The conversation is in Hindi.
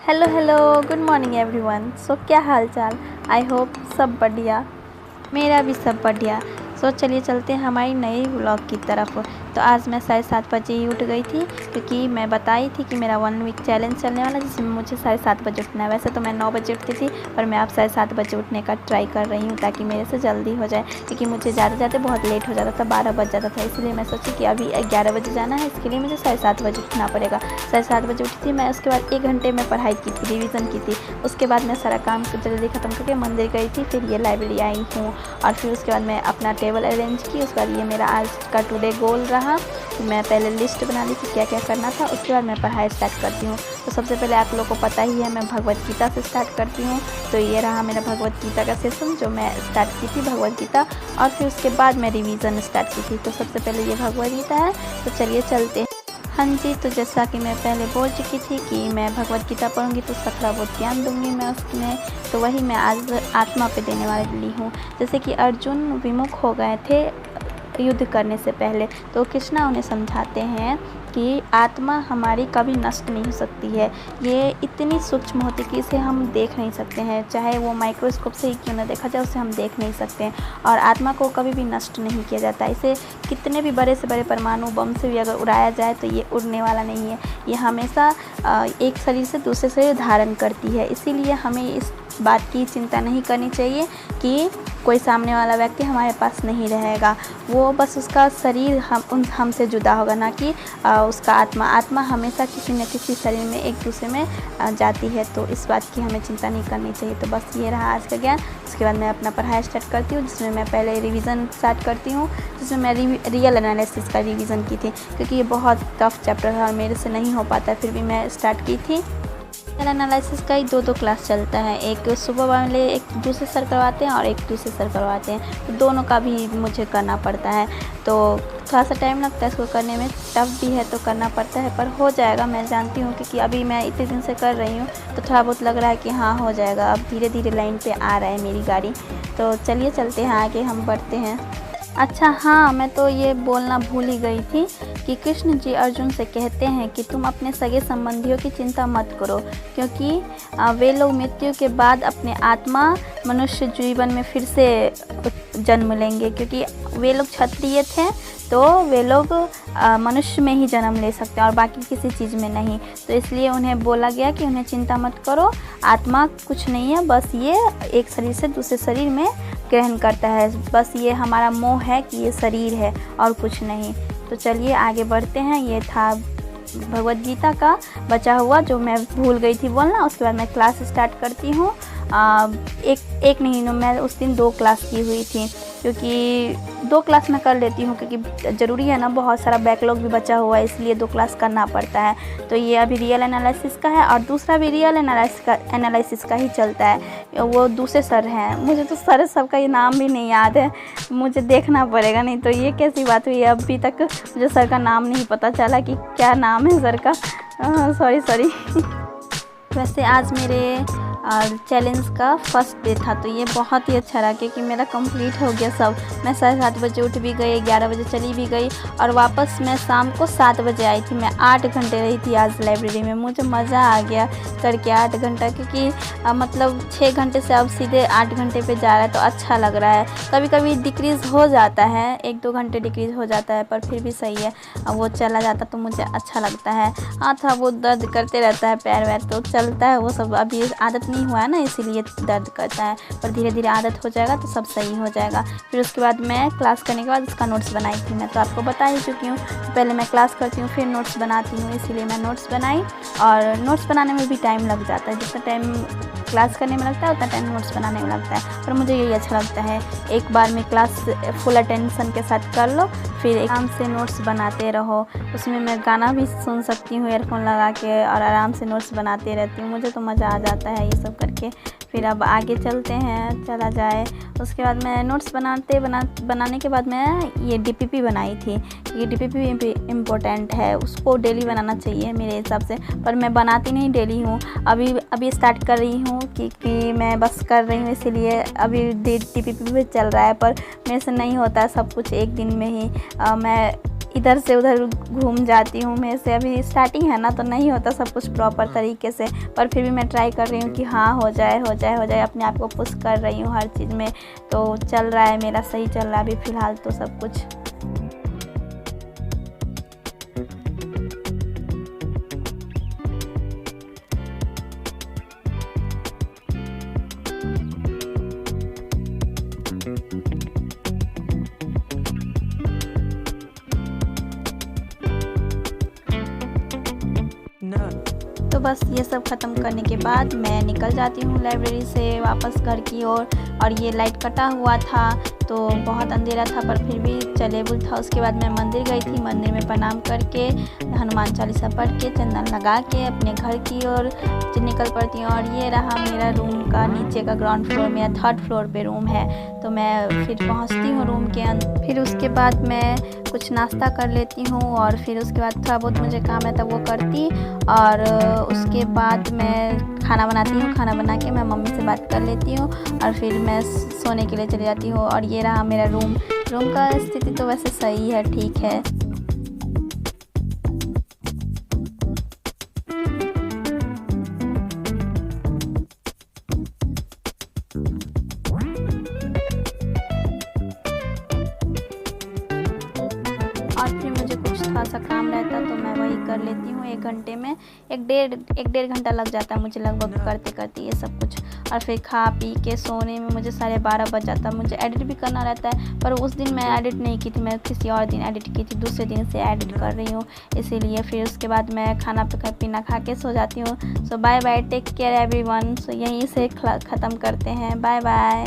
Hello hello, good morning everyone. So क्या हाल चाल? आई होप सब बढ़िया। मेरा भी सब बढ़िया। सो चलिए चलते हैं हमारी नई व्लॉग की तरफ। तो आज मैं 7:30 बजे ही उठ गई थी, क्योंकि मैं बताई थी कि मेरा 1 वीक चैलेंज चलने वाला है, जिसमें मुझे 7:30 बजे उठना है। वैसे तो मैं 9 बजे उठती थी, पर मैं अब 7:30 बजे उठने का ट्राई कर रही हूँ, ताकि मेरे से जल्दी हो जाए, क्योंकि मुझे जाते बहुत लेट हो जाता था, 12 बज जाता था। इसलिए मैं सोची कि अभी 11 बजे जाना है, इसके लिए मुझे 7:30 बजे उठना पड़ेगा। 7:30 बजे उठी थी मैं। उसके बाद 1 घंटे में पढ़ाई की थी, रिविज़न की थी। उसके बाद मैं सारा काम जल्दी ख़त्म करके मंदिर गई थी, फिर ये लाइब्रेरी आई हूँ, और फिर उसके बाद मैं अपना टेबल अरेंज की। उसके बाद ये मेरा आज का टुडे गोल रहा। मैं पहले लिस्ट बना ली थी क्या क्या करना था, उसके बाद मैं पढ़ाई स्टार्ट करती हूँ। तो सबसे पहले आप लोगों को पता ही है, मैं भगवत गीता से स्टार्ट करती हूँ। तो ये रहा मेरा भगवत गीता का सेशन, जो मैं स्टार्ट की थी भगवत गीता, और फिर उसके बाद मैं रिवीजन स्टार्ट की थी। तो सबसे पहले ये भगवत गीता है, तो चलिए चलते हैं। हाँ जी, तो जैसा कि मैं पहले बोल चुकी थी कि मैं भगवत गीता पढ़ूंगी, तो उसका थोड़ा बहुत ज्ञान दूंगी मैं उसमें। तो वही मैं आज आत्मा पे देने वाली हूँ। जैसे कि अर्जुन विमुख हो गए थे युद्ध करने से पहले, तो कृष्णा उन्हें समझाते हैं कि आत्मा हमारी कभी नष्ट नहीं हो सकती है। ये इतनी सूक्ष्म होती है कि इसे हम देख नहीं सकते हैं, चाहे वो माइक्रोस्कोप से ही क्यों ना देखा जाए, उसे हम देख नहीं सकते हैं। और आत्मा को कभी भी नष्ट नहीं किया जाता। इसे कितने भी बड़े से बड़े परमाणु बम से भी अगर उड़ाया जाए, तो ये उड़ने वाला नहीं है। ये हमेशा एक शरीर से दूसरे शरीर धारण करती है। इसीलिए हमें इस बात की चिंता नहीं करनी चाहिए कि कोई सामने वाला व्यक्ति हमारे पास नहीं रहेगा। वो बस उसका शरीर हमसे जुदा होगा, ना कि उसका आत्मा हमेशा किसी न किसी शरीर में एक दूसरे में जाती है। तो इस बात की हमें चिंता नहीं करनी चाहिए। तो बस ये रहा आज का ज्ञान। उसके बाद मैं अपना पढ़ाई स्टार्ट करती हूँ, जिसमें मैं पहले रिवीजन स्टार्ट करती हूँ, जिसमें मैं रियल एनालिसिस का रिवीजन की थी, क्योंकि ये बहुत टफ चैप्टर था और मेरे से नहीं हो पाता, फिर भी मैं स्टार्ट की थी। एनालिसिस का ही 2 क्लास चलता है, एक सुबह वाले एक दूसरे सर करवाते हैं और एक दूसरे सर करवाते हैं। तो दोनों का भी मुझे करना पड़ता है, तो थोड़ा सा टाइम लगता है इसको करने में। टफ भी है तो करना पड़ता है, पर हो जाएगा, मैं जानती हूँ, क्योंकि अभी मैं इतने दिन से कर रही हूँ, तो थोड़ा बहुत लग रहा है कि हाँ हो जाएगा। अब धीरे धीरे लाइन पे आ रहा है मेरी गाड़ी। तो चलिए चलते हैं आगे, हम बढ़ते हैं। अच्छा हाँ, मैं तो ये बोलना भूल ही गई थी कि कृष्ण जी अर्जुन से कहते हैं कि तुम अपने सगे संबंधियों की चिंता मत करो, क्योंकि वे लोग मृत्यु के बाद अपने आत्मा मनुष्य जीवन में फिर से जन्म लेंगे। क्योंकि वे लोग क्षत्रिय थे, तो वे लोग मनुष्य में ही जन्म ले सकते हैं और बाकी किसी चीज़ में नहीं। तो इसलिए उन्हें बोला गया कि उन्हें चिंता मत करो, आत्मा कुछ नहीं है, बस ये एक शरीर से दूसरे शरीर में ग्रहण करता है। बस ये हमारा मोह है कि ये शरीर है और कुछ नहीं। तो चलिए आगे बढ़ते हैं। ये था भगवत गीता का बचा हुआ, जो मैं भूल गई थी बोलना। उसके बाद मैं क्लास स्टार्ट करती हूँ। एक नहीं, मैं उस दिन 2 क्लास की हुई थी, क्योंकि 2 क्लास मैं कर लेती हूँ, क्योंकि ज़रूरी है ना, बहुत सारा बैकलॉग भी बचा हुआ है, इसलिए 2 क्लास करना पड़ता है। तो ये अभी रियल एनालिसिस का है, और दूसरा भी रियल एनालिसिस का ही चलता है। वो दूसरे सर हैं, मुझे तो सर सबका ये नाम भी नहीं याद है, मुझे देखना पड़ेगा, नहीं तो ये कैसी बात हुई। अभी तक मुझे सर का नाम नहीं पता चला कि क्या नाम है सर का। सॉरी। वैसे आज मेरे चैलेंज का फर्स्ट डे था, तो ये बहुत ही अच्छा रहा, क्योंकि मेरा कंप्लीट हो गया सब। मैं 7:30 बजे उठ भी गई, 11 बजे चली भी गई, और वापस मैं शाम को 7 बजे आई थी। मैं 8 घंटे रही थी आज लाइब्रेरी में। मुझे मज़ा आ गया करके 8 घंटा, क्योंकि मतलब 6 घंटे से अब सीधे 8 घंटे पे जा रहा है, तो अच्छा लग रहा है। कभी कभी डिक्रीज़ हो जाता है, 1-2 घंटे डिक्रीज़ हो जाता है, पर फिर भी सही है। वो चला जाता तो मुझे अच्छा लगता है। हाँ, था वो दर्द करते रहता है, पैर वैर तो चलता है, वो सब अभी आदत नहीं हुआ है ना, इसीलिए दर्द करता है, पर धीरे धीरे आदत हो जाएगा तो सब सही हो जाएगा। फिर उसके बाद मैं क्लास करने के बाद उसका नोट्स बनाई थी। मैं तो आपको बता ही चुकी हूँ, तो पहले मैं क्लास करती हूँ, फिर नोट्स बनाती हूँ, इसीलिए मैं नोट्स बनाई। और नोट्स बनाने में भी टाइम लग जाता है, जितना टाइम क्लास करने में लगता है उतना टाइम नोट्स बनाने में लगता है, पर मुझे यही अच्छा लगता है। एक बार में क्लास फुल अटेंशन के साथ कर लो, फिर आराम से नोट्स बनाते रहो। उसमें मैं गाना भी सुन सकती हूँ ईयरफोन लगा के, और आराम से नोट्स बनाते रहती हूँ। मुझे तो मज़ा आ जाता है ये सब करके। फिर अब आगे चलते हैं, चला जाए। उसके बाद मैं नोट्स बनाने के बाद मैं ये डीपीपी बनाई थी। ये डीपीपी इम्पोर्टेंट है, उसको डेली बनाना चाहिए मेरे हिसाब से, पर मैं बनाती नहीं डेली हूँ। अभी स्टार्ट कर रही हूँ कि मैं बस कर रही हूँ, इसीलिए अभी डीपीपी भी चल रहा है, पर मेरे से नहीं होता है सब कुछ एक दिन में ही। मैं इधर से उधर घूम जाती हूँ मैं से। अभी स्टार्टिंग है ना, तो नहीं होता सब कुछ प्रॉपर तरीके से, पर फिर भी मैं ट्राई कर रही हूँ कि हाँ हो जाए हो जाए हो जाए। अपने आप को पुश कर रही हूँ हर चीज़ में, तो चल रहा है मेरा, सही चल रहा है अभी फ़िलहाल तो सब कुछ। तो बस ये सब ख़त्म करने के बाद मैं निकल जाती हूँ लाइब्रेरी से वापस घर की ओर। और ये लाइट कटा हुआ था तो बहुत अंधेरा था, पर फिर भी चलेबल था। उसके बाद मैं मंदिर गई थी, मंदिर में प्रणाम करके हनुमान चालीसा पढ़ के चंदन लगा के अपने घर की ओर निकल पड़ती हूँ। और ये रहा मेरा रूम का नीचे का ग्राउंड फ्लोर, मेरा 3rd फ्लोर पे रूम है। तो मैं फिर पहुँचती हूँ रूम के अंदर। फिर उसके बाद मैं कुछ नाश्ता कर लेती हूँ और फिर उसके बाद थोड़ा बहुत मुझे काम रहता है वो करती। और उसके बाद मैं खाना बनाती हूँ, खाना बना के मैं मम्मी से बात कर लेती हूँ और फिर मैं सोने के लिए चली जाती हूँ। और ये रहा मेरा रूम का स्थिति तो वैसे सही है, ठीक है। और फिर मुझे कुछ थोड़ा सा काम रहता तो मैं वही कर लेती हूँ 1 घंटे में। एक डेढ़ घंटा लग जाता है मुझे लगभग करते करते ये सब कुछ। और फिर खा पी के सोने में मुझे 12:30 बज जाता। मुझे एडिट भी करना रहता है, पर उस दिन मैं एडिट नहीं की थी, मैं किसी और दिन एडिट की थी, दूसरे दिन से एडिट कर रही हूँ इसीलिए। फिर उसके बाद मैं खाना पीना खा के सो जाती हूँ। So bye bye, take care everyone. So यहीं से ख़त्म करते हैं, बाय बाय।